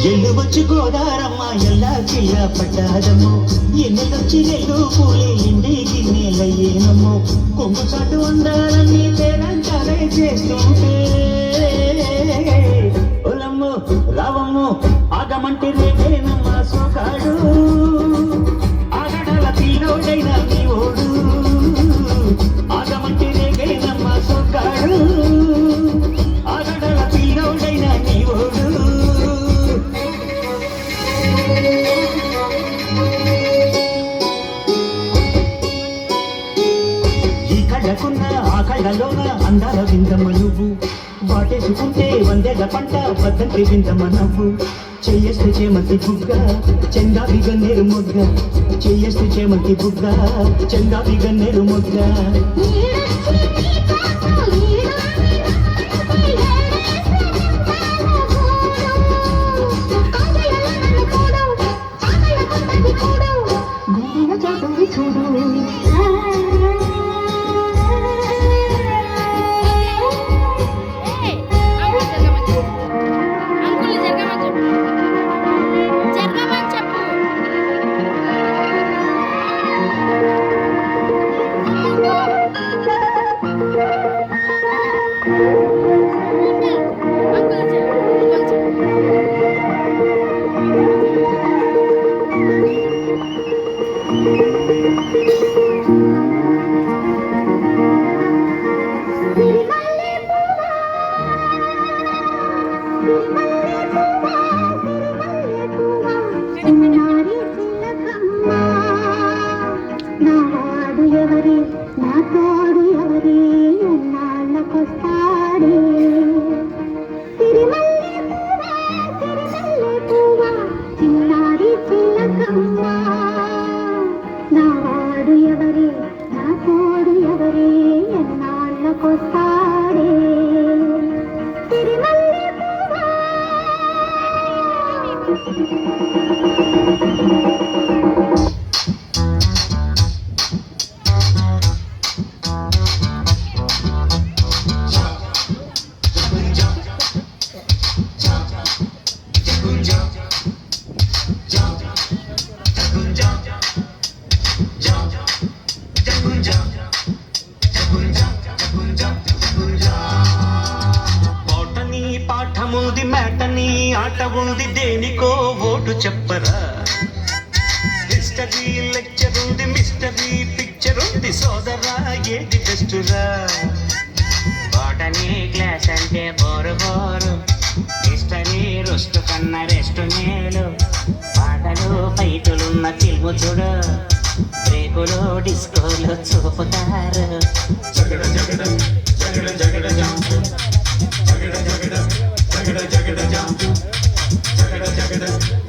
ఎల్లువచ్చి గోదారమ్మ ఎల్లా కిల్ల పడ్డాదమ్మో ఎన్నెలొచ్చి నెల్లు పూలే ఇండి గిన్నెలయ్యేనమ్మో కొంగు చాటు అందాలన్నీ తేరంటాలే చేస్తుంటే ఒలమ్మో రావమ్మో ఆగమంటే రేపేనమ్మ సోకాడు ఆగడాల పిల్లోడైన నీ ఓడు ఆగమంటే రేపేనమ్మ సోకాడు ఆగడాల పిల్లోడైన నీ ఓడు ఆ కళ్ళలోన అందాల విందమ్మ నువ్వు వాటేసుకుంటే వందేళ్ల పంట పద్ధతి విందమ్మ నవ్వు చెయ్యేస్తే చేమంతి బుగ్గ చెంగావి గన్నేరు మొగ్గ చెయ్యేస్తే చేమంతి బుగ్గ చెంగావి గన్నేరు మొగ్గ నా తోడు ఎవరి ఎన్నాళ్ళకొస్తాడే తిరుమల్లె పువ్వా చిన్నారి చిలకమ్మ నా వాడు ఎవరి నా తోడు ఎవరి ఎన్నాళ్ళకొస్తాడే తిరుమల్లె పువ్వా పాఠముంది మేటని ఆట ఉంది దేనికో ఓటు చెప్పరా హిస్టరీ లెక్చర్ ఉంది మిస్టరీ పిక్చర్ ఉంది సోదరా ఏది బెస్టురా బాటనీ క్లాస్ అంటే బోరు బోరు హిస్టరీ రుస్టు కన్నా రెస్ట్ మేలు పాటలు ఫైటులున్న తెలుగు చూడు బ్రేకులు డిస్కోలు చూపుతారు జగడ జగడ జగడ జగడ జాంపు జగడ జగడ జగడ జగడ జాంపు జగడ జగడ